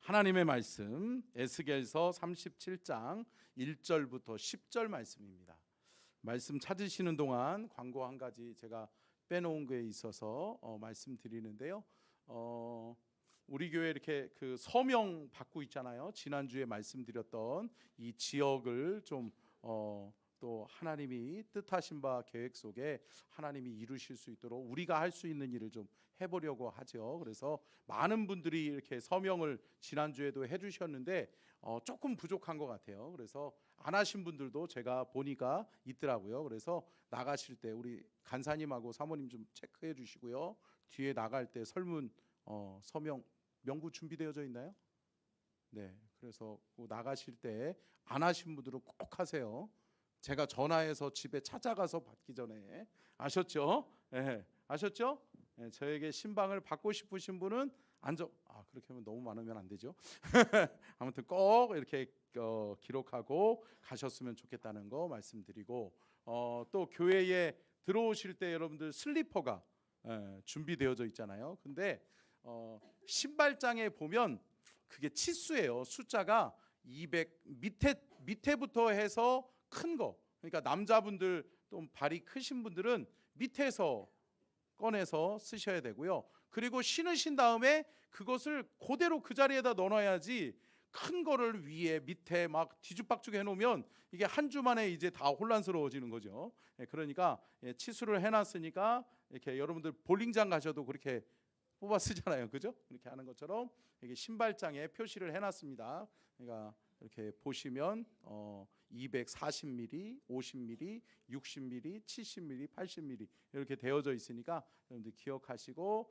하나님의 말씀 에스겔서 37장 1절부터 10절 말씀입니다. 말씀 찾으시는 동안 광고 한 가지 제가 빼놓은 거에 있어서 말씀드리는데요. 우리 교회 이렇게 그 서명 받고 있잖아요. 지난주에 말씀드렸던 이 지역을 좀 또 하나님이 뜻하신 바 계획 속에 하나님이 이루실 수 있도록 우리가 할 수 있는 일을 좀 해보려고 하죠. 그래서 많은 분들이 이렇게 서명을 지난주에도 해주셨는데 조금 부족한 것 같아요. 그래서 안 하신 분들도 제가 보니까 있더라고요. 그래서 나가실 때 우리 간사님하고 사모님 좀 체크해 주시고요. 뒤에 나갈 때 설문 서명 명부 준비되어져 있나요? 네, 그래서 나가실 때 안 하신 분들은 꼭 하세요. 제가 전화해서 집에 찾아가서 받기 전에 아셨죠? 네, 아셨죠? 네, 저에게 신방을 받고 싶으신 분은 그렇게 하면 너무 많으면 안 되죠. 아무튼 꼭 이렇게 기록하고 가셨으면 좋겠다는 거 말씀드리고 또 교회에 들어오실 때 여러분들 슬리퍼가 준비되어져 있잖아요. 근데 신발장에 보면 그게 치수예요. 숫자가 200 밑에부터 해서 큰 거. 그러니까 남자분들 또 발이 크신 분들은 밑에서 꺼내서 쓰셔야 되고요. 그리고 신으신 다음에 그것을 그대로 그 자리에다 넣어놔야지 큰 거를 위에 밑에 막 뒤죽박죽 해놓으면 이게 한 주 만에 이제 다 혼란스러워지는 거죠. 그러니까 치수를 해놨으니까 이렇게 여러분들 볼링장 가셔도 그렇게 뽑아 쓰잖아요, 그죠? 이렇게 하는 것처럼 이게 신발장에 표시를 해놨습니다. 그러니까 이렇게 보시면 240mm, 50mm, 60mm, 70mm, 80mm 이렇게 되어져 있으니까 여러분들 기억하시고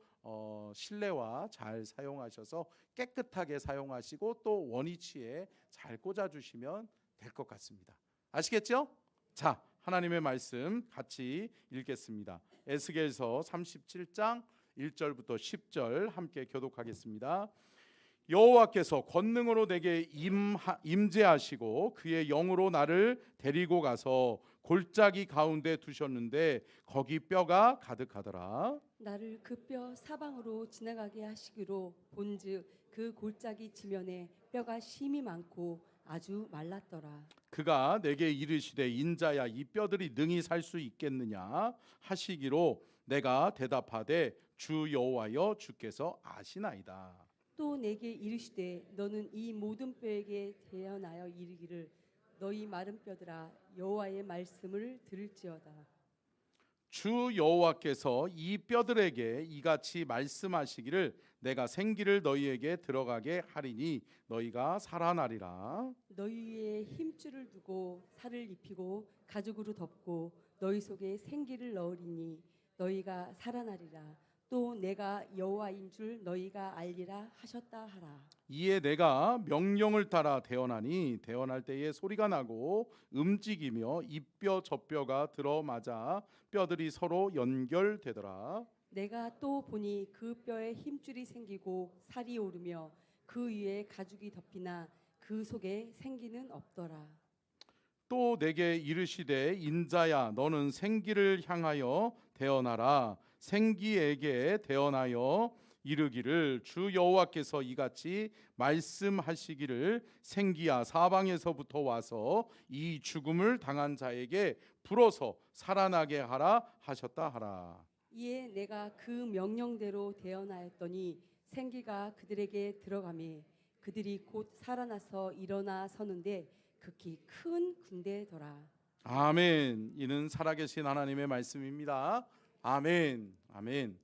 실내화 잘 사용하셔서 깨끗하게 사용하시고 또 원위치에 잘 꽂아주시면 될 것 같습니다. 아시겠죠? 자, 하나님의 말씀 같이 읽겠습니다. 에스겔서 37장 1절부터 10절 함께 교독하겠습니다. 여호와께서 권능으로 내게 임재하시고 그의 영으로 나를 데리고 가서 골짜기 가운데 두셨는데 거기 뼈가 가득하더라. 나를 그 뼈 사방으로 지나가게 하시기로 본즉 그 골짜기 지면에 뼈가 심이 많고 아주 말랐더라. 그가 내게 이르시되 인자야 이 뼈들이 능히 살 수 있겠느냐 하시기로 내가 대답하되 주 여호와여 주께서 아시나이다. 또 내게 이르시되 너는 이 모든 뼈에게 대언하여 이르기를 너희 마른 뼈들아 여호와의 말씀을 들을지어다. 주 여호와께서 이 뼈들에게 이같이 말씀하시기를 내가 생기를 너희에게 들어가게 하리니 너희가 살아나리라. 너희 위에 힘줄을 두고 살을 입히고 가죽으로 덮고 너희 속에 생기를 넣으리니 너희가 살아나리라. 또 내가 여호와인 줄 너희가 알리라 하셨다 하라. 이에 내가 명령을 따라 대언하니 대언할 때에 소리가 나고 움직이며 이 뼈 저 뼈가 들어맞아 뼈들이 서로 연결되더라. 내가 또 보니 그 뼈에 힘줄이 생기고 살이 오르며 그 위에 가죽이 덮이나 그 속에 생기는 없더라. 또 내게 이르시되 인자야 너는 생기를 향하여 대언하라. 생기에게 대언하여 이르기를 주 여호와께서 이같이 말씀하시기를 생기야 사방에서부터 와서 이 죽음을 당한 자에게 불어서 살아나게 하라 하셨다 하라. 이에 내가 그 명령대로 대언하였더니 생기가 그들에게 들어가매 그들이 곧 살아나서 일어나 서는데 극히 큰 군대더라. 아멘. 이는 살아계신 하나님의 말씀입니다. 아멘. 아멘.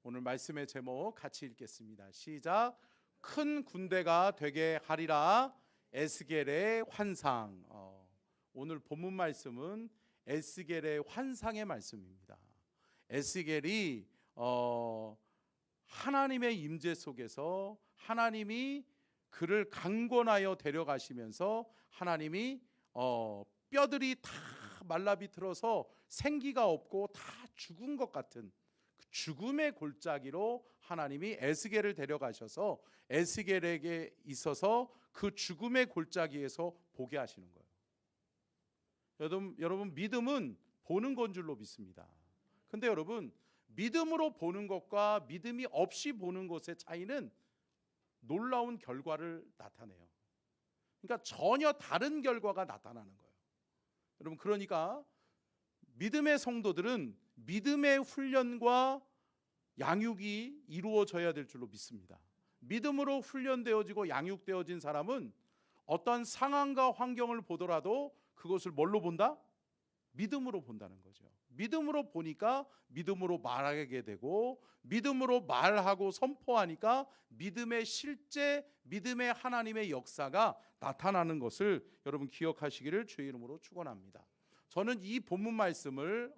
오늘 말씀의 제목 같이 읽겠습니다. 시작. 큰 군대가 되게 하리라. 에스겔의 환상. 오늘 본문 말씀은 에스겔의 환상의 말씀입니다. 에스겔이 하나님의 임재 속에서 하나님이 그를 강권하여 데려가시면서 하나님이 뼈들이 다 말라비틀어서 생기가 없고 다 죽은 것 같은 그 죽음의 골짜기로 하나님이 에스겔을 데려가셔서 에스겔에게 있어서 그 죽음의 골짜기에서 보게 하시는 거예요. 여러분 믿음은 보는 건 줄로 믿습니다. 근데 여러분 믿음으로 보는 것과 믿음이 없이 보는 것의 차이는 놀라운 결과를 나타내요. 그러니까 전혀 다른 결과가 나타나는 거예요. 여러분, 그러니까 믿음의 성도들은 믿음의 훈련과 양육이 이루어져야 될 줄로 믿습니다. 믿음으로 훈련되어지고 양육되어진 사람은 어떤 상황과 환경을 보더라도 그것을 뭘로 본다? 믿음으로 본다는 거죠. 믿음으로 보니까 믿음으로 말하게 되고, 믿음으로 말하고 선포하니까 믿음의 실제, 믿음의 하나님의 역사가 나타나는 것을 여러분 기억하시기를 주의 이름으로 축원합니다. 저는 이 본문 말씀을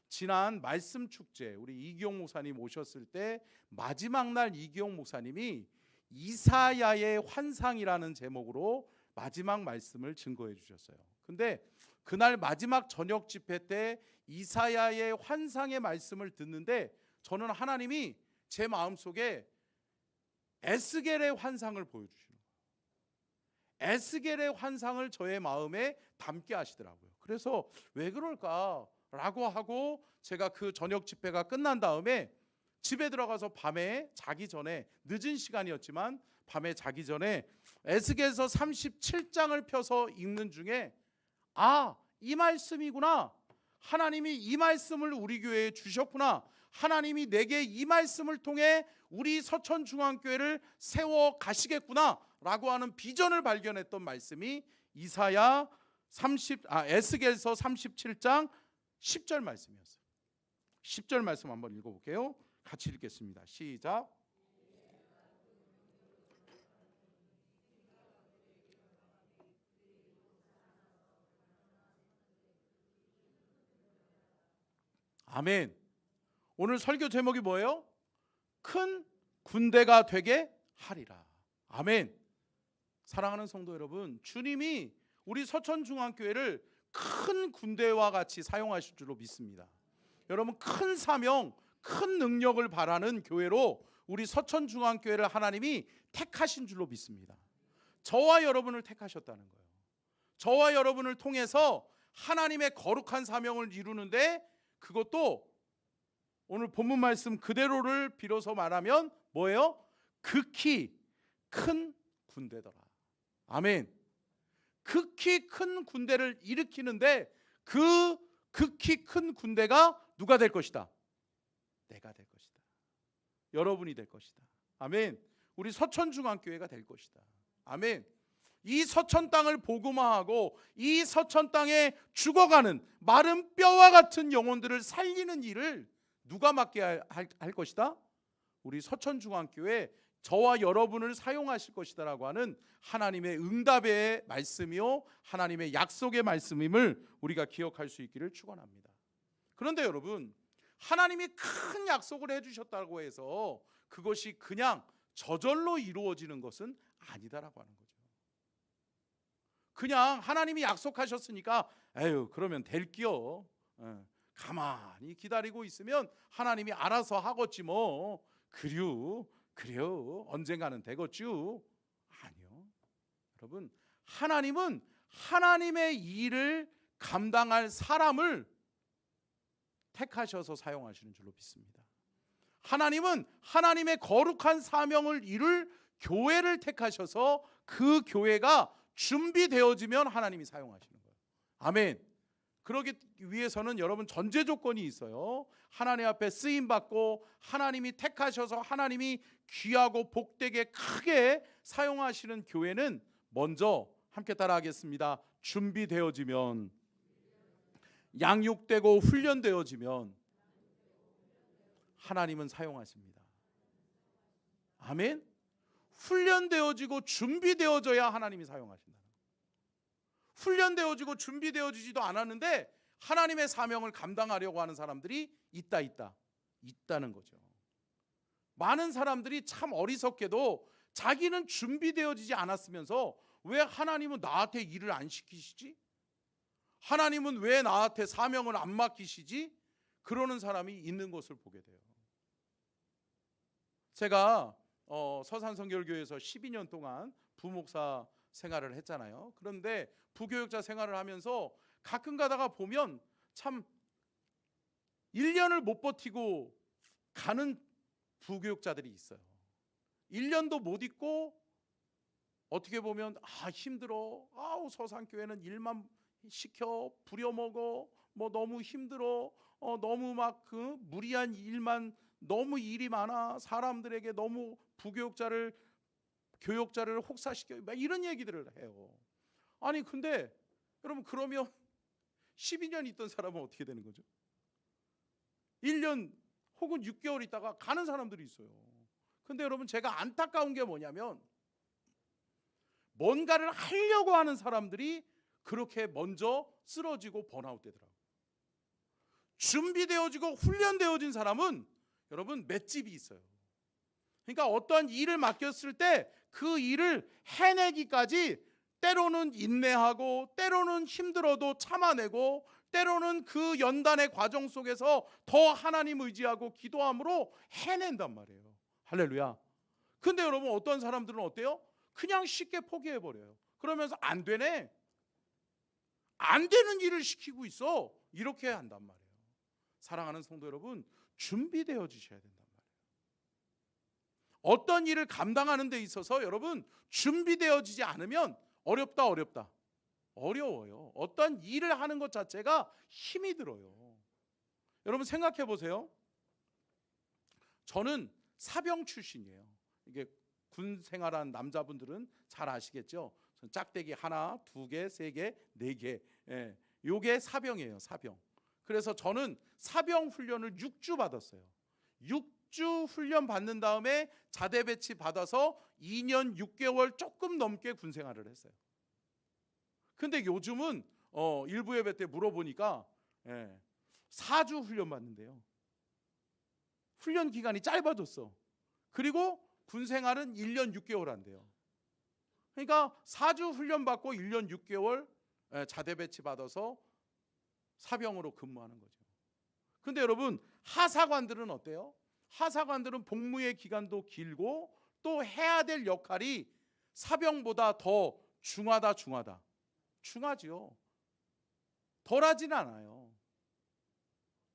지난 말씀 축제 우리 이기용 목사님 오셨을 때 마지막 날 이기용 목사님이 이사야의 환상이라는 제목으로 마지막 말씀을 증거해 주셨어요. 근데 그날 마지막 저녁 집회 때 이사야의 환상의 말씀을 듣는데 저는 하나님이 제 마음속에 에스겔의 환상을 보여주시는 거예요. 에스겔의 환상을 저의 마음에 담게 하시더라고요. 그래서 왜 그럴까라고 하고 제가 그 저녁 집회가 끝난 다음에 집에 들어가서 밤에 자기 전에, 늦은 시간이었지만 밤에 자기 전에 에스겔서 37장을 펴서 읽는 중에 이 말씀이구나. 하나님이 이 말씀을 우리 교회에 주셨구나. 하나님이 내게 이 말씀을 통해 우리 서천중앙교회를 세워 가시겠구나 라고 하는 비전을 발견했던 말씀이 에스겔서 37장 10절 말씀이었어요. 10절 말씀 한번 읽어볼게요. 같이 읽겠습니다. 시작. 아멘. 오늘 설교 제목이 뭐예요? 큰 군대가 되게 하리라. 아멘. 사랑하는 성도 여러분, 주님이 우리 서천중앙교회를 큰 군대와 같이 사용하실 줄로 믿습니다. 여러분, 큰 사명, 큰 능력을 바라는 교회로 우리 서천중앙교회를 하나님이 택하신 줄로 믿습니다. 저와 여러분을 택하셨다는 거예요. 저와 여러분을 통해서 하나님의 거룩한 사명을 이루는데, 그것도 오늘 본문 말씀 그대로를 빌어서 말하면 뭐예요? 극히 큰 군대더라. 아멘. 극히 큰 군대를 일으키는데 그 극히 큰 군대가 누가 될 것이다? 내가 될 것이다. 여러분이 될 것이다. 아멘. 우리 서천중앙교회가 될 것이다. 아멘. 이 서천 땅을 복음화하고 이 서천 땅에 죽어가는 마른 뼈와 같은 영혼들을 살리는 일을 누가 맡게 할 것이다? 우리 서천중앙교회 저와 여러분을 사용하실 것이다라고 하는 하나님의 응답의 말씀이요, 하나님의 약속의 말씀임을 우리가 기억할 수 있기를 축원합니다. 그런데 여러분, 하나님이 큰 약속을 해주셨다고 해서 그것이 그냥 저절로 이루어지는 것은 아니다라고 하는 거죠. 그냥 하나님이 약속하셨으니까 그러면 될게요. 가만히 기다리고 있으면 하나님이 알아서 하겠지 뭐. 그래요. 언젠가는 되겠죠. 아니요. 여러분, 하나님은 하나님의 일을 감당할 사람을 택하셔서 사용하시는 줄로 믿습니다. 하나님은 하나님의 거룩한 사명을 이룰 교회를 택하셔서 그 교회가 준비되어지면 하나님이 사용하시는 거예요. 아멘. 그러기 위해서는 여러분 전제 조건이 있어요. 하나님 앞에 쓰임받고 하나님이 택하셔서 하나님이 귀하고 복되게 크게 사용하시는 교회는 먼저 함께 따라하겠습니다. 준비되어지면, 양육되고 훈련되어지면 하나님은 사용하십니다. 아멘. 훈련되어지고 준비되어져야 하나님이 사용하신다. 훈련되어지고 준비되어지지도 않았는데 하나님의 사명을 감당하려고 하는 사람들이 있다는 거죠. 많은 사람들이 참 어리석게도 자기는 준비되어지지 않았으면서 왜 하나님은 나한테 일을 안 시키시지? 하나님은 왜 나한테 사명을 안 맡기시지? 그러는 사람이 있는 것을 보게 돼요. 제가 서산성결교회에서 12년 동안 부목사 생활을 했잖아요. 그런데 부교육자 생활을 하면서 가끔 가다가 보면 참 1년을 못 버티고 가는 부교육자들이 있어요. 1년도 못 있고 어떻게 보면 힘들어. 서산교회는 일만 시켜 부려먹어. 뭐 너무 힘들어. 너무 막 그 무리한 일만, 너무 일이 많아. 사람들에게 너무 교역자를 혹사시켜. 막 이런 얘기들을 해요. 아니 근데 여러분, 그러면 12년 있던 사람은 어떻게 되는 거죠? 1년 혹은 6개월 있다가 가는 사람들이 있어요. 근데 여러분, 제가 안타까운 게 뭐냐면 뭔가를 하려고 하는 사람들이 그렇게 먼저 쓰러지고 번아웃 되더라고요. 준비되어지고 훈련되어진 사람은 여러분 맷집이 있어요. 그러니까 어떤 일을 맡겼을 때 그 일을 해내기까지 때로는 인내하고, 때로는 힘들어도 참아내고, 때로는 그 연단의 과정 속에서 더 하나님 의지하고 기도함으로 해낸단 말이에요. 할렐루야. 근데 여러분, 어떤 사람들은 어때요? 그냥 쉽게 포기해버려요. 그러면서 안 되네, 안 되는 일을 시키고 있어, 이렇게 한단 말이에요. 사랑하는 성도 여러분, 준비되어 주셔야 된단 말이에요. 어떤 일을 감당하는 데 있어서 여러분, 준비되어지지 않으면 어려워요. 어떤 일을 하는 것 자체가 힘이 들어요. 여러분 생각해 보세요. 저는 사병 출신이에요. 이게 군 생활한 남자분들은 잘 아시겠죠? 짝대기 하나, 두 개, 세 개, 네 개. 요게 사병이에요, 사병. 그래서 저는 사병 훈련을 6주 받았어요. 6주 훈련 받는 다음에 자대 배치 받아서 2년 6개월 조금 넘게 군 생활을 했어요. 근데 요즘은 일부 예배 때 물어보니까 4주 훈련 받는데요. 훈련 기간이 짧아졌어. 그리고 군 생활은 1년 6개월 한대요. 그러니까 4주 훈련 받고 1년 6개월 자대 배치 받아서 사병으로 근무하는 거죠. 근데 여러분, 하사관들은 어때요? 하사관들은 복무의 기간도 길고 또 해야 될 역할이 사병보다 더 중하지요. 덜하진 않아요.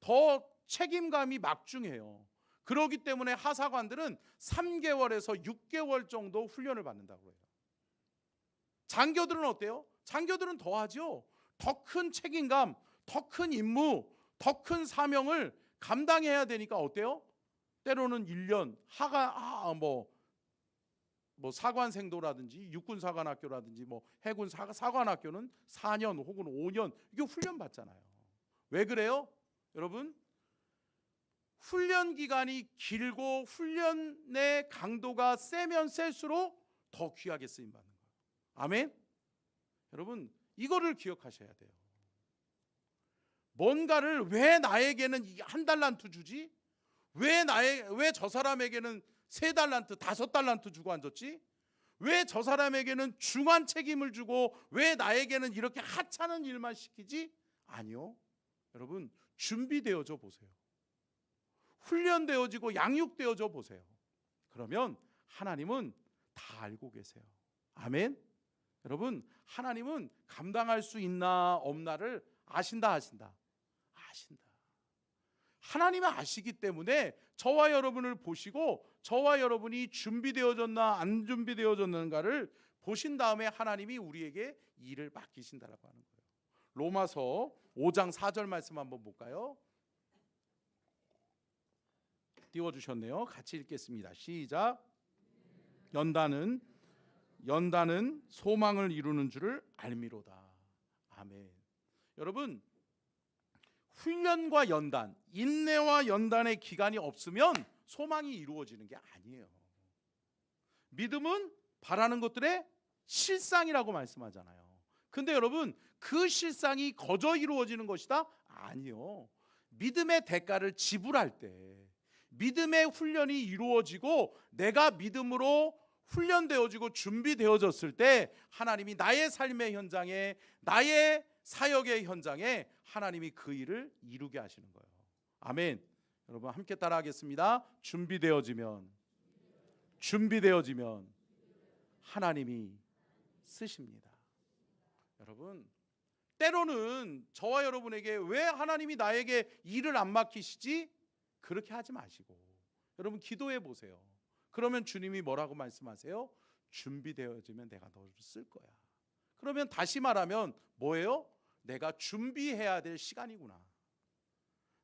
더 책임감이 막중해요. 그렇기 때문에 하사관들은 3개월에서 6개월 정도 훈련을 받는다고 해요. 장교들은 어때요? 장교들은 더 하죠. 더 큰 책임감, 더 큰 임무, 더 큰 사명을 감당해야 되니까 어때요? 때로는 1년 사관생도라든지 육군사관학교라든지 해군 사관학교는 4년 혹은 5년 이게 훈련 받잖아요. 왜 그래요? 여러분, 훈련 기간이 길고 훈련의 강도가 세면 셀수록 더 귀하게 쓰임 받는 거예요. 아멘. 여러분, 이거를 기억하셔야 돼요. 뭔가를 왜 나에게는 1달란트 주지? 왜 저 사람에게는 3달란트, 5달란트 주고 앉았지? 왜 저 사람에게는 중한 책임을 주고 왜 나에게는 이렇게 하찮은 일만 시키지? 아니요. 여러분, 준비되어져 보세요. 훈련되어지고 양육되어져 보세요. 그러면 하나님은 다 알고 계세요. 아멘. 여러분, 하나님은 감당할 수 있나 없나를 아신다. 하나님은 아시기 때문에 저와 여러분을 보시고 저와 여러분이 준비되어졌나 안 준비되어졌는가를 보신 다음에 하나님이 우리에게 일을 맡기신다라고 하는 거예요. 로마서 5장 4절 말씀 한번 볼까요? 띄워주셨네요. 같이 읽겠습니다. 시작. 연단은 소망을 이루는 줄을 알미로다. 아멘. 여러분, 훈련과 연단, 인내와 연단의 기간이 없으면 소망이 이루어지는 게 아니에요. 믿음은 바라는 것들의 실상이라고 말씀하잖아요. 근데 여러분, 그 실상이 거저 이루어지는 것이다? 아니요. 믿음의 대가를 지불할 때, 믿음의 훈련이 이루어지고 내가 믿음으로 훈련되어지고 준비되어졌을 때 하나님이 나의 삶의 현장에, 나의 사역의 현장에 하나님이 그 일을 이루게 하시는 거예요. 아멘. 여러분 함께 따라하겠습니다. 준비되어지면 하나님이 쓰십니다. 여러분, 때로는 저와 여러분에게 왜 하나님이 나에게 일을 안 맡기시지? 그렇게 하지 마시고 여러분 기도해 보세요. 그러면 주님이 뭐라고 말씀하세요? 준비되어지면 내가 너를 쓸 거야. 그러면 다시 말하면 뭐예요? 내가 준비해야 될 시간이구나.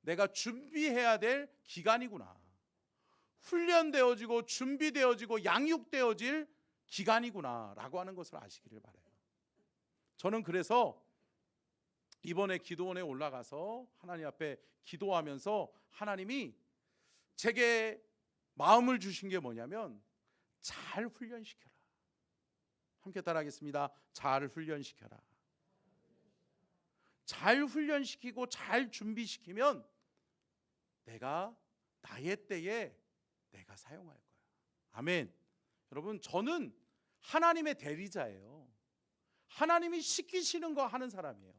내가 준비해야 될 기간이구나. 훈련되어지고 준비되어지고 양육되어질 기간이구나 라고 하는 것을 아시기를 바라요. 저는 그래서 이번에 기도원에 올라가서 하나님 앞에 기도하면서 하나님이 제게 마음을 주신 게 뭐냐면 잘 훈련시켜라. 함께 따라하겠습니다. 잘 훈련시켜라. 잘 훈련시키고 잘 준비시키면 내가 나의 때에 내가 사용할 거야. 아멘. 여러분, 저는 하나님의 대리자예요. 하나님이 시키시는 거 하는 사람이에요.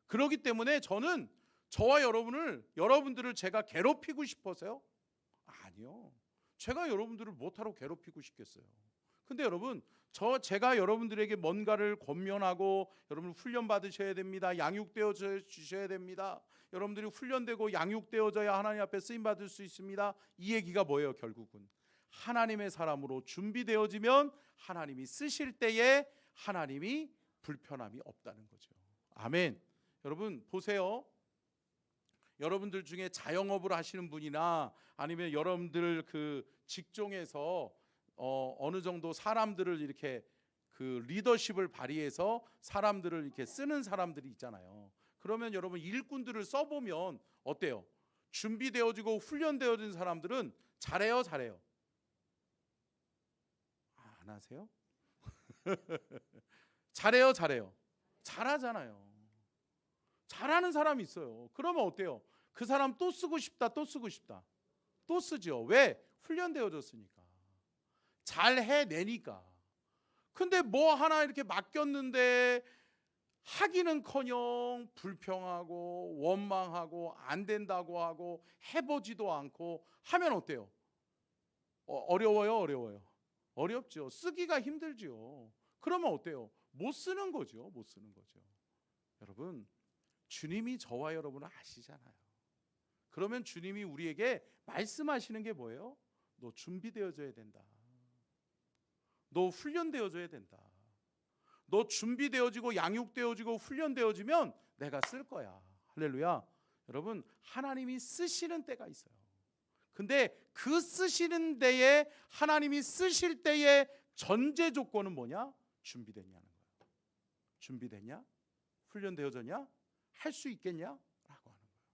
그렇기 때문에 저는 저와 여러분들을 제가 괴롭히고 싶어서요? 아니요. 제가 여러분들을 못하러 괴롭히고 싶겠어요. 근데 여러분, 제가 여러분들에게 뭔가를 권면하고 여러분 훈련 받으셔야 됩니다. 양육되어 주셔야 됩니다. 여러분들이 훈련되고 양육되어져야 하나님 앞에 쓰임 받을 수 있습니다. 이 얘기가 뭐예요? 결국은 하나님의 사람으로 준비되어지면 하나님이 쓰실 때에 하나님이 불편함이 없다는 거죠. 아멘. 여러분 보세요. 여러분들 중에 자영업을 하시는 분이나 아니면 여러분들 그 직종에서 어느 정도 사람들을 이렇게 그 리더십을 발휘해서 사람들을 이렇게 쓰는 사람들이 있잖아요. 그러면 여러분 일꾼들을 써보면 어때요? 준비되어지고 훈련되어진 사람들은 잘해요, 잘해요? 안 하세요? 잘해요, 잘해요? 잘하잖아요. 잘하는 사람이 있어요. 그러면 어때요? 그 사람 또 쓰고 싶다, 또 쓰고 싶다. 또 쓰죠. 왜? 훈련되어졌으니까. 잘 해내니까. 근데 뭐 하나 이렇게 맡겼는데 하기는커녕 불평하고 원망하고 안 된다고 하고 해보지도 않고 하면 어때요? 어려워요, 어려워요? 어렵죠. 쓰기가 힘들죠. 그러면 어때요? 못 쓰는 거죠. 못 쓰는 거죠. 여러분, 주님이 저와 여러분을 아시잖아요. 그러면 주님이 우리에게 말씀하시는 게 뭐예요? 너 준비되어져야 된다. 너 훈련되어져야 된다. 너 준비되어지고 양육되어지고 훈련되어지면 내가 쓸 거야. 할렐루야. 여러분, 하나님이 쓰시는 때가 있어요. 근데 그 쓰시는 때에 하나님이 쓰실 때의 전제 조건은 뭐냐? 준비됐냐는 거예요. 준비됐냐? 훈련되어졌냐? 할 수 있겠냐? 라고 하는 거예요.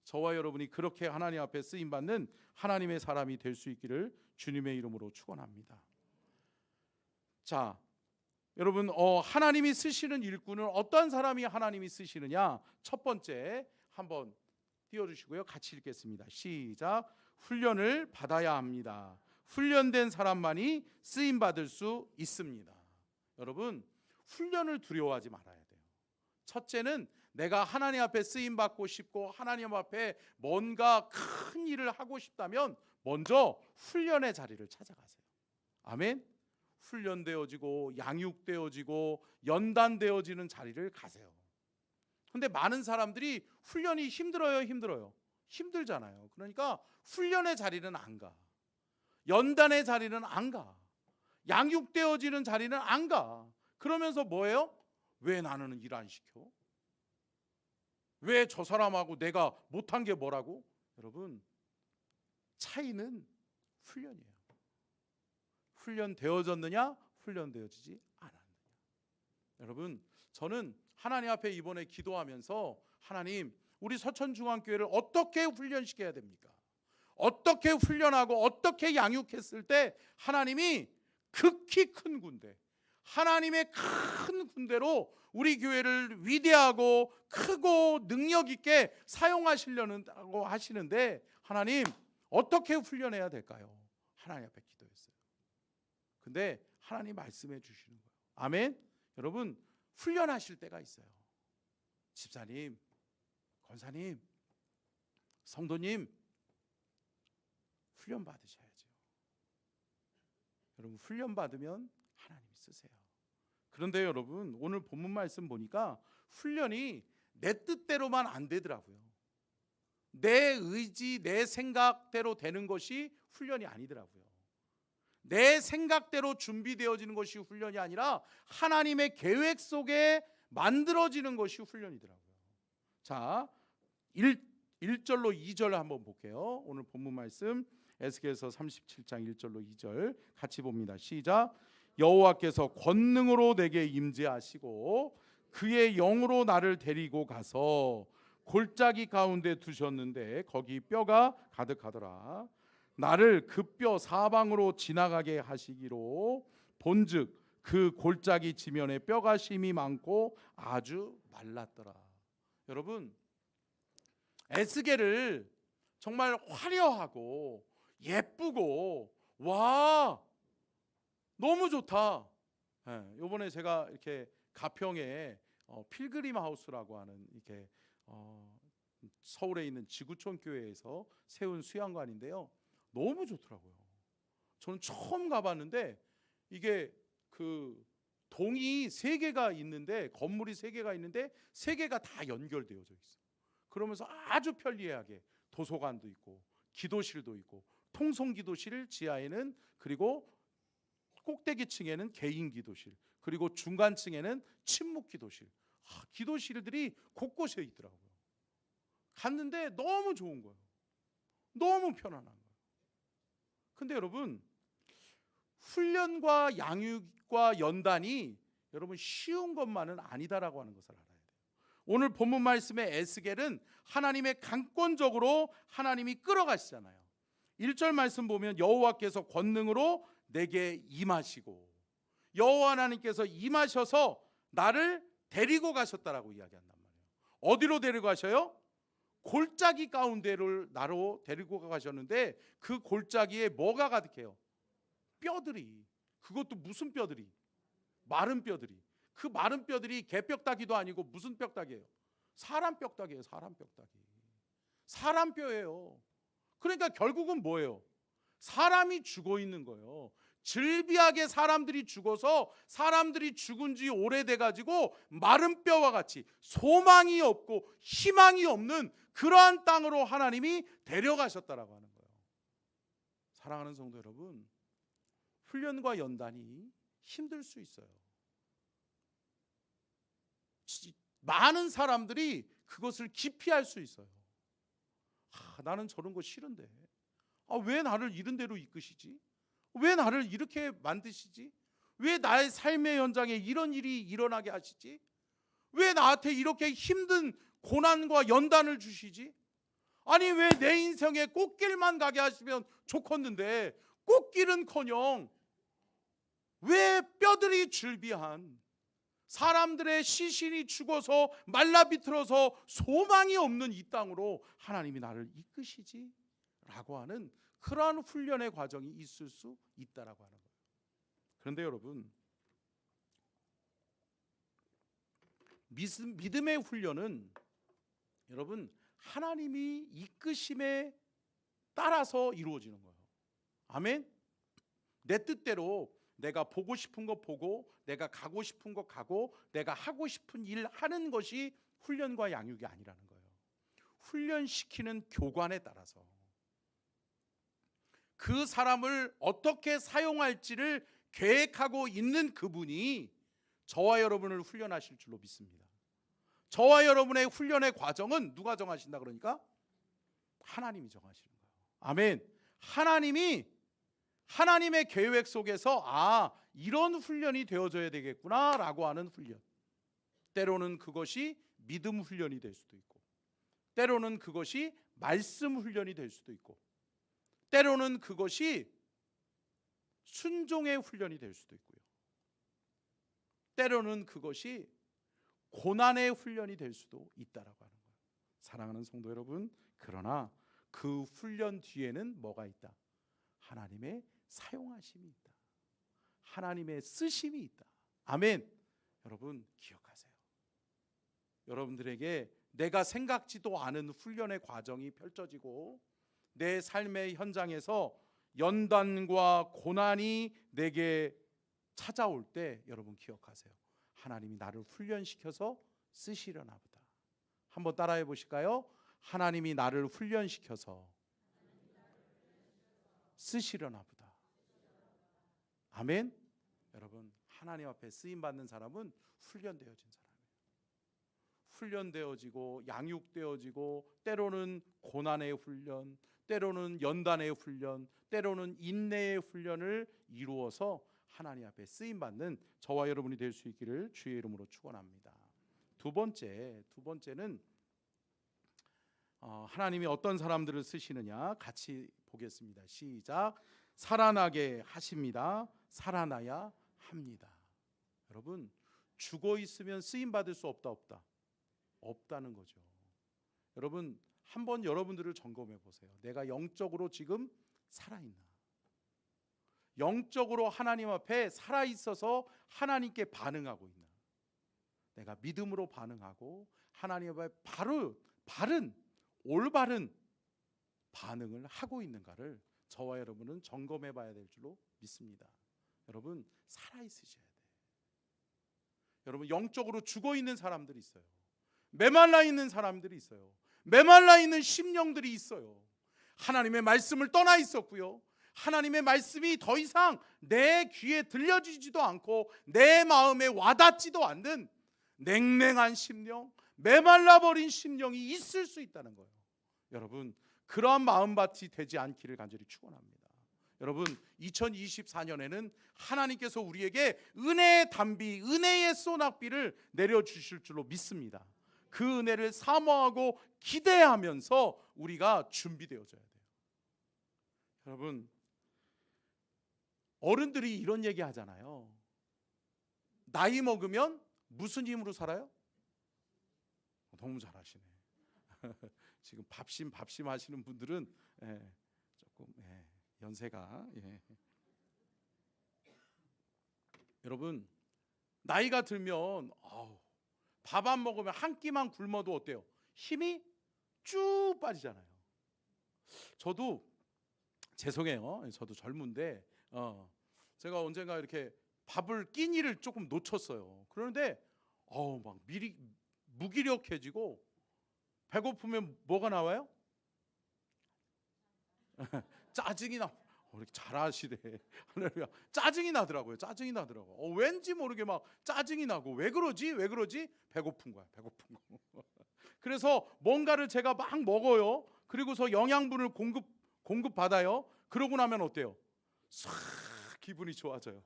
저와 여러분이 그렇게 하나님 앞에 쓰임받는 하나님의 사람이 될 수 있기를 주님의 이름으로 축원합니다. 자, 여러분 하나님이 쓰시는 일꾼은 어떤 사람이 하나님이 쓰시느냐? 첫 번째 한번 띄워주시고요. 같이 읽겠습니다. 시작. 훈련을 받아야 합니다. 훈련된 사람만이 쓰임받을 수 있습니다. 여러분, 훈련을 두려워하지 말아야 돼요. 첫째는 내가 하나님 앞에 쓰임받고 싶고 하나님 앞에 뭔가 큰 일을 하고 싶다면 먼저 훈련의 자리를 찾아가세요. 아멘. 훈련되어지고 양육되어지고 연단되어지는 자리를 가세요. 근데 많은 사람들이 훈련이 힘들어요, 힘들어요? 힘들잖아요. 그러니까 훈련의 자리는 안 가. 연단의 자리는 안 가. 양육되어지는 자리는 안 가. 그러면서 뭐예요? 왜 나는 일 안 시켜? 왜 저 사람하고 내가 못한 게 뭐라고? 여러분, 차이는 훈련이에요. 훈련되어졌느냐? 훈련되어지지 않았느냐? 여러분, 저는 하나님 앞에 이번에 기도하면서 하나님, 우리 서천중앙교회를 어떻게 훈련시켜야 됩니까? 어떻게 훈련하고 어떻게 양육했을 때 하나님이 극히 큰 군대, 하나님의 큰 군대로 우리 교회를 위대하고 크고 능력 있게 사용하시려고 하시는데 하나님 어떻게 훈련해야 될까요? 하나님 앞에 기도했어요. 근데 하나님 말씀해 주시는 거예요. 아멘. 여러분, 훈련하실 때가 있어요. 집사님, 권사님, 성도님, 훈련 받으셔야죠. 여러분, 훈련 받으면 하나님이 쓰세요. 그런데 여러분, 오늘 본문 말씀 보니까 훈련이 내 뜻대로만 안 되더라고요. 내 의지, 내 생각대로 되는 것이 훈련이 아니더라고요. 내 생각대로 준비되어지는 것이 훈련이 아니라 하나님의 계획 속에 만들어지는 것이 훈련이더라고요. 자, 1절로 2절 한번 볼게요. 오늘 본문 말씀 에스겔서 37장 1절로 2절 같이 봅니다. 시작. 여호와께서 권능으로 내게 임재하시고 그의 영으로 나를 데리고 가서 골짜기 가운데 두셨는데 거기 뼈가 가득하더라. 나를 그 뼈 사방으로 지나가게 하시기로 본즉 그 골짜기 지면에 뼈가 심이 많고 아주 말랐더라. 여러분, 에스겔을 정말 화려하고 예쁘고 와 너무 좋다. 이번에 제가 이렇게 가평에 필그림 하우스라고 하는 이렇게 서울에 있는 지구촌 교회에서 세운 수양관인데요. 너무 좋더라고요. 저는 처음 가봤는데 이게 그 동이 3개가 있는데 건물이 3개가 있는데 3개가 다 연결되어져 있어. 그러면서 아주 편리하게 도서관도 있고 기도실도 있고 통성기도실 지하에는 그리고 꼭대기층에는 개인 기도실 그리고 중간층에는 침묵기도실 기도실들이 곳곳에 있더라고요. 갔는데 너무 좋은 거예요. 너무 편안한 거예요. 근데 여러분 훈련과 양육과 연단이 여러분 쉬운 것만은 아니다라고 하는 것을 알아야 돼요. 오늘 본문 말씀의 에스겔은 하나님의 강권적으로 하나님이 끌어가시잖아요. 1절 말씀 보면 여호와께서 권능으로 내게 임하시고 여호와 하나님께서 임하셔서 나를 데리고 가셨다라고 이야기한단 말이에요. 어디로 데리고 가셔요? 골짜기 가운데를 나로 데리고 가셨는데 그 골짜기에 뭐가 가득해요? 뼈들이. 그것도 무슨 뼈들이? 마른 뼈들이. 그 마른 뼈들이 개뼈다귀도 아니고 무슨 뼈다귀예요? 사람 뼈다귀예요. 사람 뼈다귀. 사람 뼈예요. 그러니까 결국은 뭐예요? 사람이 죽어 있는 거예요. 즐비하게 사람들이 죽어서 사람들이 죽은 지 오래돼 가지고 마른 뼈와 같이 소망이 없고 희망이 없는 그러한 땅으로 하나님이 데려가셨다라고 하는 거예요. 사랑하는 성도 여러분, 훈련과 연단이 힘들 수 있어요. 많은 사람들이 그것을 기피할 수 있어요. 나는 저런 거 싫은데 왜 나를 이런 데로 이끄시지? 왜 나를 이렇게 만드시지? 왜 나의 삶의 현장에 이런 일이 일어나게 하시지? 왜 나한테 이렇게 힘든 고난과 연단을 주시지? 아니 왜 내 인생에 꽃길만 가게 하시면 좋겠는데 꽃길은커녕 왜 뼈들이 즐비한 사람들의 시신이 죽어서 말라비틀어서 소망이 없는 이 땅으로 하나님이 나를 이끄시지? 라고 하는 그러한 훈련의 과정이 있을 수 있다라고 하는 거예요. 그런데 여러분, 믿음의 훈련은 여러분 하나님이 이끄심에 따라서 이루어지는 거예요. 아멘. 내 뜻대로 내가 보고 싶은 거 보고 내가 가고 싶은 거 가고 내가 하고 싶은 일 하는 것이 훈련과 양육이 아니라는 거예요. 훈련시키는 교관에 따라서 그 사람을 어떻게 사용할지를 계획하고 있는 그분이 저와 여러분을 훈련하실 줄로 믿습니다. 저와 여러분의 훈련의 과정은 누가 정하신다 그러니까? 하나님이 정하시는 거예요. 아멘. 하나님의 계획 속에서 이런 훈련이 되어져야 되겠구나라고 하는 훈련. 때로는 그것이 믿음 훈련이 될 수도 있고 때로는 그것이 말씀 훈련이 될 수도 있고 때로는 그것이 순종의 훈련이 될 수도 있고요. 때로는 그것이 고난의 훈련이 될 수도 있다라고 하는 거예요. 사랑하는 성도 여러분, 그러나 그 훈련 뒤에는 뭐가 있다? 하나님의 사용하심이 있다. 하나님의 쓰심이 있다. 아멘. 여러분 기억하세요. 여러분들에게 내가 생각지도 않은 훈련의 과정이 펼쳐지고 내 삶의 현장에서 연단과 고난이 내게 찾아올 때 여러분 기억하세요. 하나님이 나를 훈련시켜서 쓰시려나 보다. 한번 따라해 보실까요? 하나님이 나를 훈련시켜서 쓰시려나 보다. 아멘. 여러분, 하나님 앞에 쓰임 받는 사람은 훈련되어진 사람이에요. 훈련되어지고 양육되어지고, 때로는 고난의 훈련, 때로는 연단의 훈련, 때로는 인내의 훈련을 이루어서 하나님 앞에 쓰임 받는 저와 여러분이 될 수 있기를 주의 이름으로 축원합니다. 두 번째는 하나님이 어떤 사람들을 쓰시느냐 같이 보겠습니다. 시작. 살아나게 하십니다. 살아나야 합니다. 여러분, 죽어 있으면 쓰임 받을 수 없다, 없다는 거죠. 여러분, 한번 여러분들을 점검해 보세요. 내가 영적으로 지금 살아있나? 영적으로 하나님 앞에 살아있어서 하나님께 반응하고 있나? 내가 믿음으로 반응하고 하나님 앞에 바른 올바른 반응을 하고 있는가를 저와 여러분은 점검해 봐야 될 줄로 믿습니다. 여러분, 살아있으셔야 돼요. 여러분, 영적으로 죽어 있는 사람들이 있어요. 메말라 있는 사람들이 있어요. 메말라 있는 심령들이 있어요. 하나님의 말씀을 떠나 있었고요, 하나님의 말씀이 더 이상 내 귀에 들려지지도 않고 내 마음에 와닿지도 않는 냉랭한 심령, 메말라버린 심령이 있을 수 있다는 거예요. 여러분, 그러한 마음밭이 되지 않기를 간절히 축원합니다. 여러분, 2024년에는 하나님께서 우리에게 은혜의 담비, 은혜의 소낙비를 내려주실 줄로 믿습니다. 그 은혜를 사모하고 기대하면서 우리가 준비되어져야 돼요. 여러분, 어른들이 이런 얘기 하잖아요. 나이 먹으면 무슨 힘으로 살아요? 너무 잘하시네. 지금 밥심 하시는 분들은 조금 연세가 여러분, 나이가 들면 밥 안 먹으면 한 끼만 굶어도 어때요? 힘이 쭉 빠지잖아요. 저도 죄송해요. 저도 젊은데 제가 언젠가 이렇게 밥을 끼니를 조금 놓쳤어요. 그런데 막 무기력해지고, 배고프면 뭐가 나와요? 짜증이 나. 이렇게 잘하시네. 짜증이 나더라고요. 짜증이 나더라고. 왠지 모르게 막 짜증이 나고, 왜 그러지? 배고픈 거야. 배고픈 거. 그래서 뭔가를 제가 막 먹어요. 그리고서 영양분을 공급 받아요. 그러고 나면 어때요? 싹 기분이 좋아져요.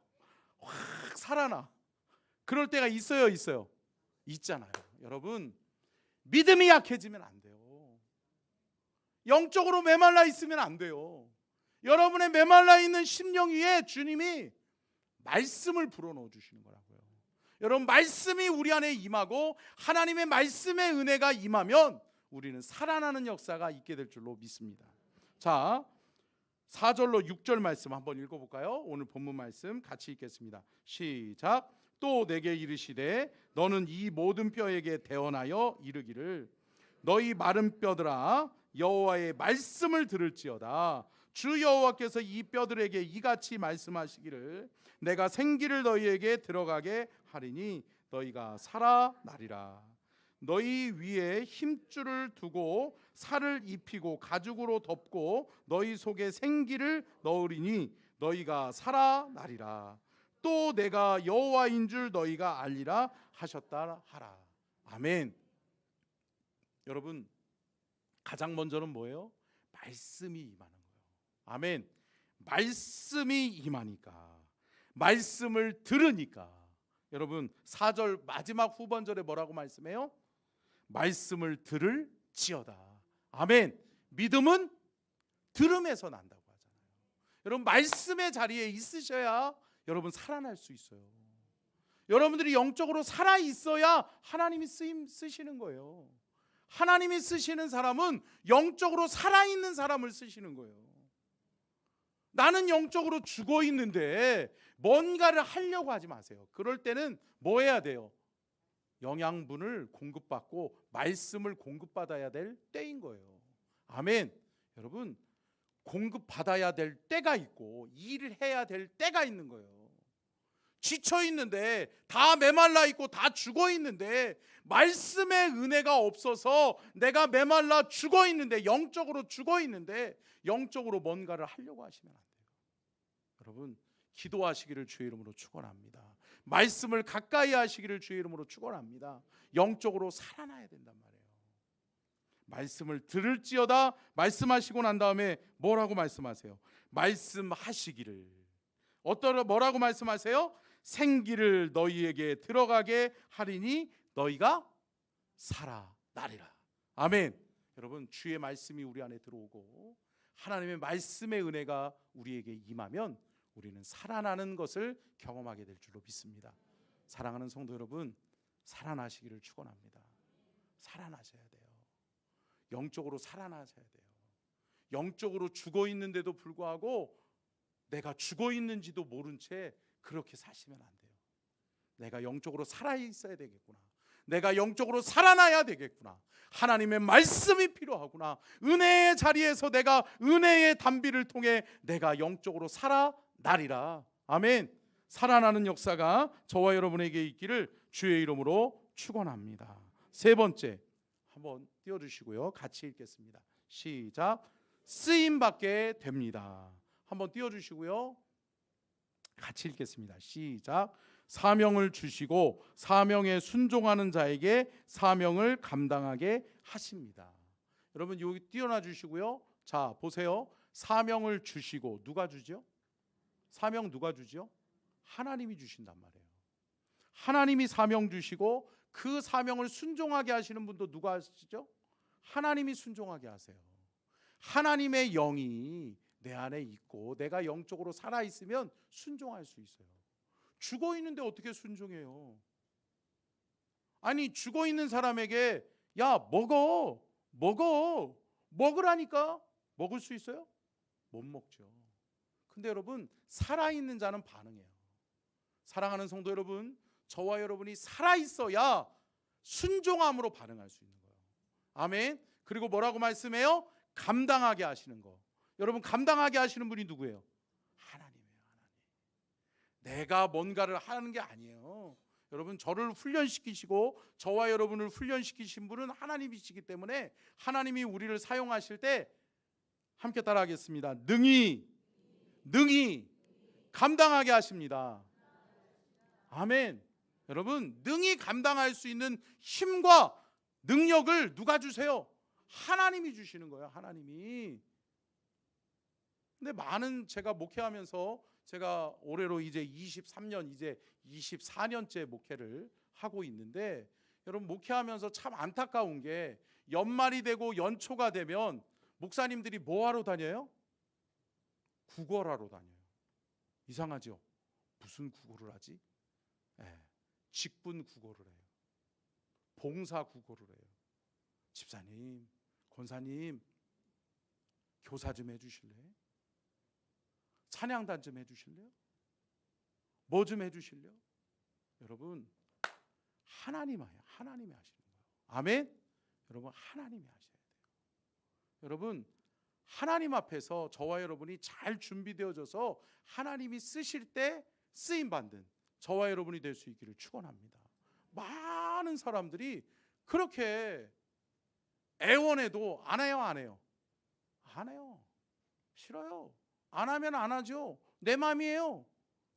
확 살아나. 그럴 때가 있어요, 있잖아요. 여러분, 믿음이 약해지면 안 돼요. 영적으로 메말라 있으면 안 돼요. 여러분의 메말라 있는 심령 위에 주님이 말씀을 불어넣어 주시는 거라고요. 여러분, 말씀이 우리 안에 임하고 하나님의 말씀의 은혜가 임하면 우리는 살아나는 역사가 있게 될 줄로 믿습니다. 자, 4절로 6절 말씀 한번 읽어볼까요? 오늘 본문 말씀 같이 읽겠습니다. 시작. 또 내게 이르시되 너는 이 모든 뼈에게 대언하여 이르기를 너희 마른 뼈들아 여호와의 말씀을 들을지어다. 주 여호와께서 이 뼈들에게 이같이 말씀하시기를 내가 생기를 너희에게 들어가게 하리니 너희가 살아나리라. 너희 위에 힘줄을 두고 살을 입히고 가죽으로 덮고 너희 속에 생기를 넣으리니 너희가 살아나리라. 또 내가 여호와인 줄 너희가 알리라 하셨다 하라. 아멘. 여러분, 가장 먼저는 뭐예요? 말씀이 임하는 거예요. 아멘. 말씀이 임하니까, 말씀을 들으니까. 여러분, 4절 마지막 후반절에 뭐라고 말씀해요? 말씀을 들을지어다. 아멘. 믿음은 들음에서 난다고 하잖아요. 여러분, 말씀의 자리에 있으셔야 여러분 살아날 수 있어요. 여러분들이 영적으로 살아 있어야 하나님이 쓰시는 거예요. 하나님이 쓰시는 사람은 영적으로 살아있는 사람을 쓰시는 거예요. 나는 영적으로 죽어 있는데 뭔가를 하려고 하지 마세요. 그럴 때는 뭐 해야 돼요? 영양분을 공급받고 말씀을 공급받아야 될 때인 거예요. 아멘. 여러분, 공급받아야 될 때가 있고 일을 해야 될 때가 있는 거예요. 지쳐 있는데, 다 메말라 있고 다 죽어 있는데, 말씀의 은혜가 없어서 내가 메말라 죽어 있는데, 영적으로 죽어 있는데 영적으로 뭔가를 하려고 하시면 안 돼요. 여러분, 기도하시기를 주의 이름으로 축원합니다. 말씀을 가까이 하시기를 주의 이름으로 축원합니다. 영적으로 살아나야 된단 말이에요. 말씀을 들을지어다, 말씀하시고 난 다음에 뭐라고 말씀하세요? 말씀하시기를. 뭐라고 말씀하세요? 생기를 너희에게 들어가게 하리니 너희가 살아나리라. 아멘. 여러분, 주의 말씀이 우리 안에 들어오고 하나님의 말씀의 은혜가 우리에게 임하면 우리는 살아나는 것을 경험하게 될 줄로 믿습니다. 사랑하는 성도 여러분, 살아나시기를 축원합니다. 살아나셔야 돼요. 영적으로 살아나셔야 돼요. 영적으로 죽어 있는데도 불구하고 내가 죽어 있는지도 모른 채 그렇게 사시면 안 돼요. 내가 영적으로 살아 있어야 되겠구나. 내가 영적으로 살아나야 되겠구나. 하나님의 말씀이 필요하구나. 은혜의 자리에서 내가 은혜의 단비를 통해 내가 영적으로 살아나리라. 아멘. 살아나는 역사가 저와 여러분에게 있기를 주의 이름으로 축원합니다. 세 번째, 한번 띄워주시고요. 같이 읽겠습니다. 시작. 쓰임받게 됩니다. 한번 띄워주시고요. 같이 읽겠습니다. 시작. 사명을 주시고 사명에 순종하는 자에게 사명을 감당하게 하십니다. 여러분, 여기 띄워놔 주시고요. 자, 보세요. 사명을 주시고, 누가 주죠? 사명 누가 주죠? 하나님이 주신단 말이에요. 하나님이 사명 주시고 그 사명을 순종하게 하시는 분도 누가 하시죠? 하나님이 순종하게 하세요. 하나님의 영이 내 안에 있고 내가 영적으로 살아있으면 순종할 수 있어요. 죽어 있는데 어떻게 순종해요? 아니, 죽어 있는 사람에게 야, 먹으라니까 먹을 수 있어요? 못 먹죠. 근데 여러분, 살아있는 자는 반응해요. 사랑하는 성도 여러분, 저와 여러분이 살아있어야 순종함으로 반응할 수 있는 거예요. 아멘. 그리고 뭐라고 말씀해요? 감당하게 하시는 거. 여러분, 감당하게 하시는 분이 누구예요? 하나님이에요. 하나님. 내가 뭔가를 하는 게 아니에요. 여러분, 저를 훈련시키시고 저와 여러분을 훈련시키신 분은 하나님이시기 때문에 하나님이 우리를 사용하실 때 함께 따라하겠습니다. 능히 감당하게 하십니다. 아멘. 여러분, 능히 감당할 수 있는 힘과 능력을 누가 주세요? 하나님이 주시는 거예요. 하나님이. 근데 많은, 제가 목회하면서 제가 올해로 이제 23년, 이제 24년째 목회를 하고 있는데, 여러분, 목회하면서 참 안타까운 게 연말이 되고 연초가 되면 목사님들이 뭐 하러 다녀요? 구걸하러 다녀요. 이상하죠? 무슨 구걸을 하지? 직분 구걸을 해요. 봉사 구걸을 해요. 집사님, 권사님, 교사 좀 해주실래요? 찬양단 좀 해주실래요? 뭐 좀 해주실래요? 여러분, 하나님이 하시는 거예요. 아멘. 여러분, 하나님이 하셔야 돼요. 여러분, 하나님 앞에서 저와 여러분이 잘 준비되어져서 하나님이 쓰실 때 쓰임 받는 저와 여러분이 될 수 있기를 축원합니다. 많은 사람들이 그렇게 애원해도 안 해요, 안 해요? 안 해요. 싫어요. 안 하면 안 하죠. 내 마음이에요.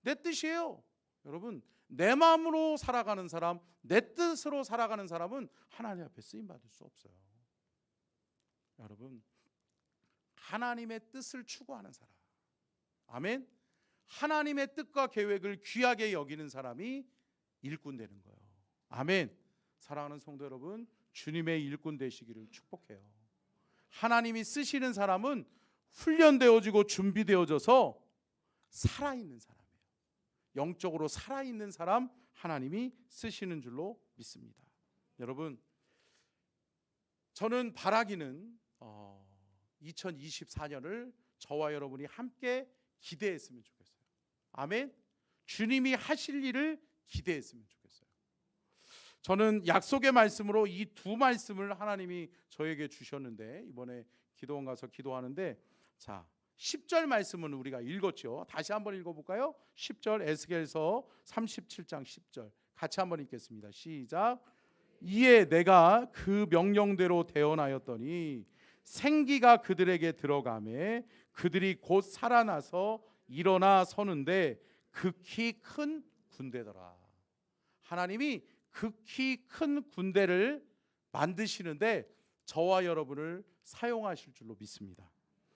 내 뜻이에요. 여러분, 내 마음으로 살아가는 사람, 내 뜻으로 살아가는 사람은 하나님 앞에 쓰임 받을 수 없어요. 여러분, 하나님의 뜻을 추구하는 사람, 아멘. 하나님의 뜻과 계획을 귀하게 여기는 사람이 일꾼 되는 거예요. 아멘. 사랑하는 성도 여러분, 주님의 일꾼 되시기를 축복해요. 하나님이 쓰시는 사람은 훈련되어지고 준비되어져서 살아있는 사람이에요. 영적으로 살아있는 사람 하나님이 쓰시는 줄로 믿습니다. 여러분, 저는 바라기는 2024년을 저와 여러분이 함께 기대했으면 좋겠어요. 아멘. 주님이 하실 일을 기대했으면 좋겠어요. 저는 약속의 말씀으로 이 두 말씀을 하나님이 저에게 주셨는데, 이번에 기도원 가서 기도하는데, 자, 10절 말씀은 우리가 읽었죠. 다시 한번 읽어볼까요? 10절 에스겔서 37장 10절 같이 한번 읽겠습니다. 시작. 이에 내가 그 명령대로 대언하였더니 생기가 그들에게 들어가매 그들이 곧 살아나서 일어나 서는데 극히 큰 군대더라. 하나님이 극히 큰 군대를 만드시는데 저와 여러분을 사용하실 줄로 믿습니다.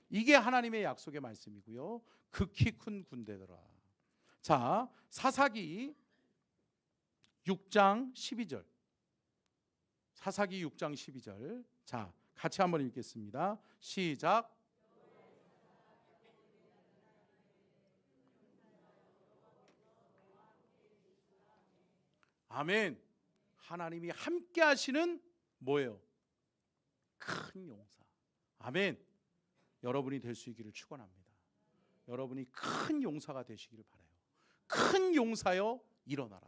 이게 하나님의 약속의 말씀이고요. 극히 큰 군대더라. 자, 사사기 6장 12절. 사사기 6장 12절. 자, 같이 한번 읽겠습니다. 시작. 아멘. 하나님이 함께 하시는 뭐예요? 큰 용사. 아멘. 여러분이 될 수 있기를 축원합니다. 여러분이 큰 용사가 되시기를 바라요. 큰 용사여 일어나라.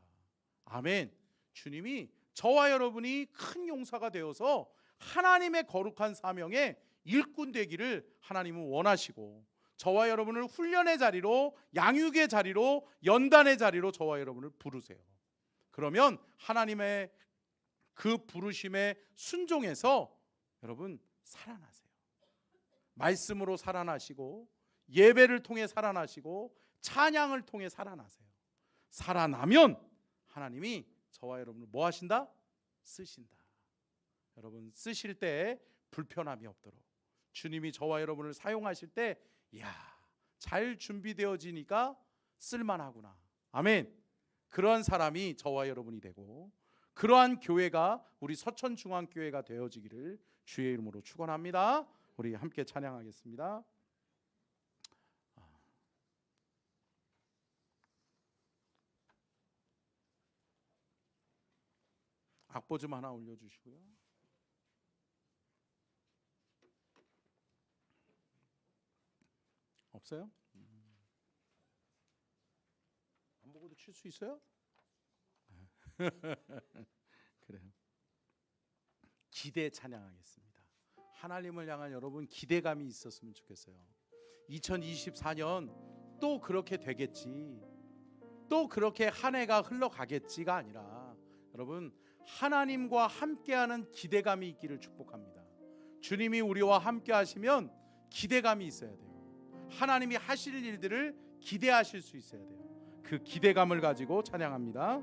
아멘. 주님이 저와 여러분이 큰 용사가 되어서 하나님의 거룩한 사명의 일꾼 되기를 하나님은 원하시고 저와 여러분을 훈련의 자리로, 양육의 자리로, 연단의 자리로 저와 여러분을 부르세요. 그러면 하나님의 그 부르심에 순종해서 여러분 살아나세요. 말씀으로 살아나시고 예배를 통해 살아나시고 찬양을 통해 살아나세요. 살아나면 하나님이 저와 여러분을 뭐 하신다? 쓰신다. 여러분 쓰실 때 불편함이 없도록 주님이 저와 여러분을 사용하실 때 이야, 잘 준비되어지니까 쓸만하구나. 아멘. 그러한 사람이 저와 여러분이 되고 그러한 교회가 우리 서천중앙교회가 되어지기를 주의 이름으로 축원합니다. 우리 함께 찬양하겠습니다. 악보 좀 하나 올려주시고요. 없어요? 안 보고도 칠 수 있어요? 그래요. 기대 찬양하겠습니다. 하나님을 향한 여러분 기대감이 있었으면 좋겠어요. 2024년 또 그렇게 되겠지, 또 그렇게 한 해가 흘러가겠지가 아니라 여러분 하나님과 함께하는 기대감이 있기를 축복합니다. 주님이 우리와 함께 하시면 기대감이 있어야 돼요. 하나님이 하실 일들을 기대하실 수 있어야 돼요. 그 기대감을 가지고 찬양합니다.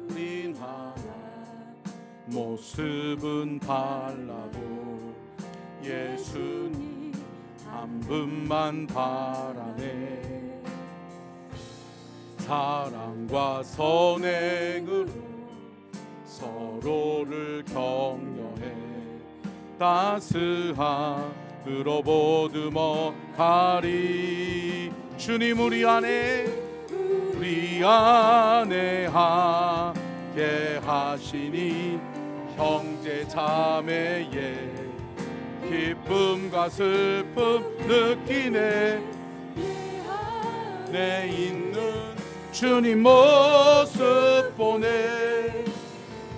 우린 하나 모습은 달라도 예수님 한 분만 바라네. 사랑과 선행으로 서로를 격려해 따스함으로 보듬어가리. 주님 우리 안에 함께 하시니 형제 자매의 기쁨과 슬픔 느끼네. 내 있는 주님 모습 보내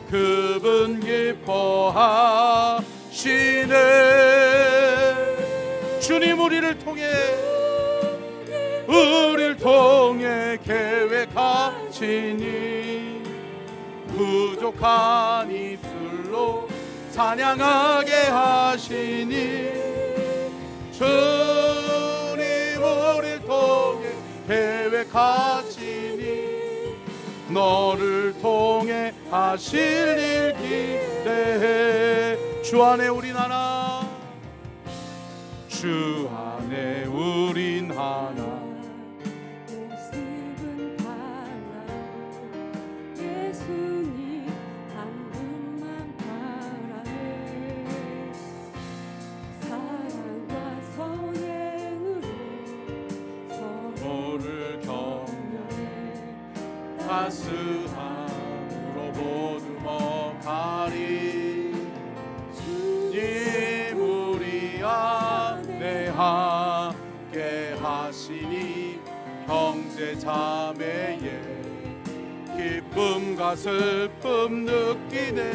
그분 기뻐하시네. 주님 우리를 통해 계획하시니 부족한 입술로 찬양하게 하시니 주님 우리를 통해 계획하시니 너를 통해 하실 일 기대해. 주 안에 우린 하나, 주 안에 우린 하나. 모습은 달라 예수님 한 분만 바라네. 사랑과 선행으로 서로를 격려해 따스함으로 보듬어가리. 주님 우리 안에 함께 하시니 내 자매의 기쁨과 슬픔 느끼네.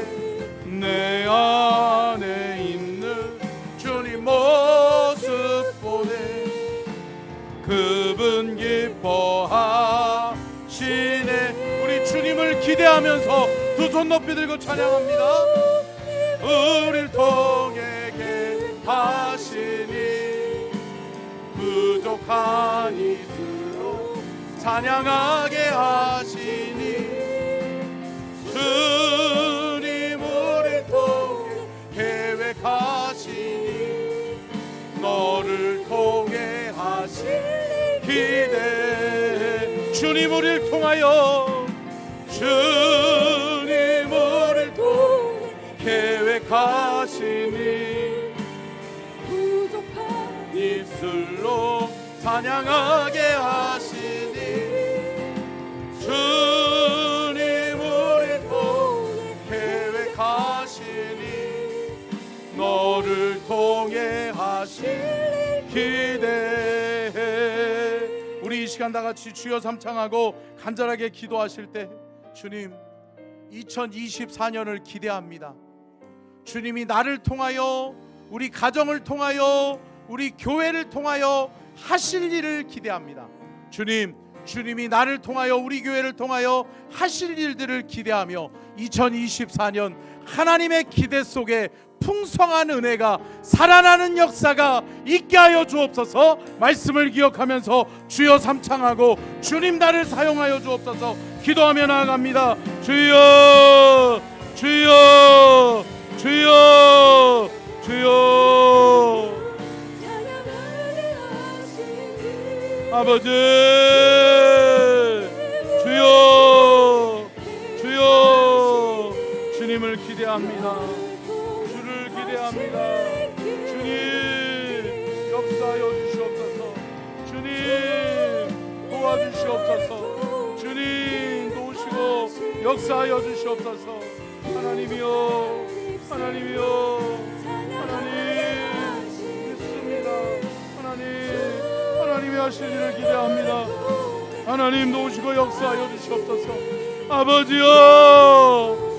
내 안에 있는 주님 모습 보네. 그분 기뻐하시네. 우리 주님을 기대하면서 두 손 높이 들고 찬양합니다. 우릴 통해 계하시니 부족한 이스로 찬양하게 하시니 주님 우릴 통해 계획하시니 너를 통해 하신 기대. 주님 우릴 통하여 주님 우릴 통해 계획하시니 부족한 입술로 찬양하게 하시니 주님 우릴 통해 계획하시니 너를 통해 하신 기대해. 우리 이 시간 다 같이 주여 삼창하고 간절하게 기도하실 때 주님 2024년을 기대합니다. 주님이 나를 통하여 우리 가정을 통하여 우리 교회를 통하여 하실 일을 기대합니다. 주님이 나를 통하여 우리 교회를 통하여 하실 일들을 기대하며 2024년 하나님의 기대 속에 풍성한 은혜가 살아나는 역사가 있게 하여 주옵소서. 말씀을 기억하면서 주여 삼창하고 주님 나를 사용하여 주옵소서. 기도하며 나아갑니다. 주여 주여 주여 주여. 아버지 주여 주여. 주님을 기대합니다. 주를 기대합니다. 주님 역사하여 주시옵소서. 주님 도와주시옵소서. 주님 도우시고 역사하여 주시옵소서. 하나님이여 하나님이여 하나님 믿습니다. 하나님이 하실 일을 기대합니다. 하나님 도우시고 역사하여 주시옵소서. 아버지여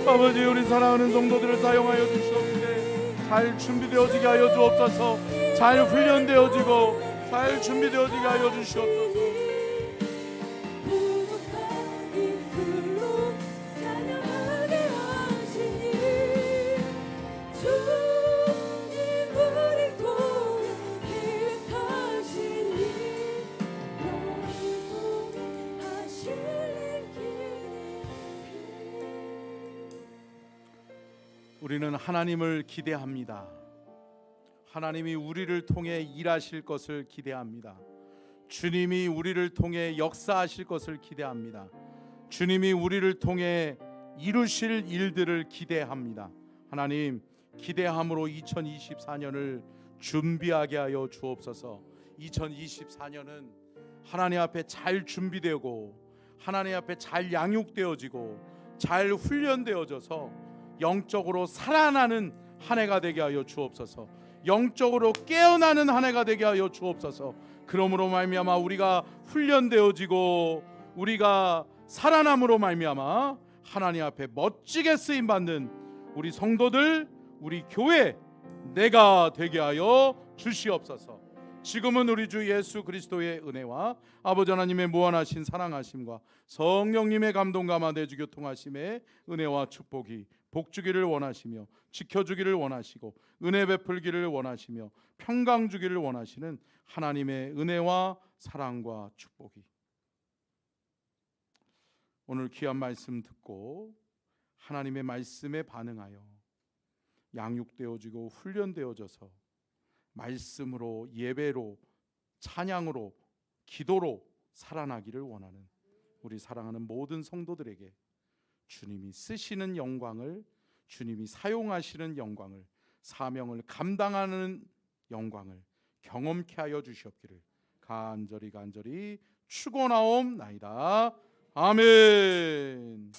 아버지 우리 사랑하는 성도들을 사용하여 주시옵는데 잘 준비되어지게 하여 주옵소서. 잘 훈련되어지고 잘 준비되어지게 하여 주시옵소서. 우리는 하나님을 기대합니다. 하나님이 우리를 통해 일하실 것을 기대합니다. 주님이 우리를 통해 역사하실 것을 기대합니다. 주님이 우리를 통해 이루실 일들을 기대합니다. 하나님 기대함으로 2024년을 준비하게 하여 주옵소서. 2024년은 하나님 앞에 잘 준비되고 하나님 앞에 잘 양육되어지고 잘 훈련되어져서 영적으로 살아나는 한 해가 되게 하여 주옵소서. 영적으로 깨어나는 한 해가 되게 하여 주옵소서. 그러므로 말미암아 우리가 훈련되어지고 우리가 살아남으로 말미암아 하나님 앞에 멋지게 쓰임 받는 우리 성도들, 우리 교회 내가 되게 하여 주시옵소서. 지금은 우리 주 예수 그리스도의 은혜와 아버지 하나님의 무한하신 사랑하심과 성령님의 감동감화 내주 교통하심의 은혜와 축복이 복주기를 원하시며 지켜주기를 원하시고 은혜 베풀기를 원하시며 평강 주기를 원하시는 하나님의 은혜와 사랑과 축복이 오늘 귀한 말씀 듣고 하나님의 말씀에 반응하여 양육되어지고 훈련되어져서 말씀으로 예배로 찬양으로 기도로 살아나기를 원하는 우리 사랑하는 모든 성도들에게 주님이 쓰시는 영광을, 주님이 사용하시는 영광을, 사명을 감당하는 영광을 경험케 하여 주시옵기를 간절히 축원하옵나이다. 아멘.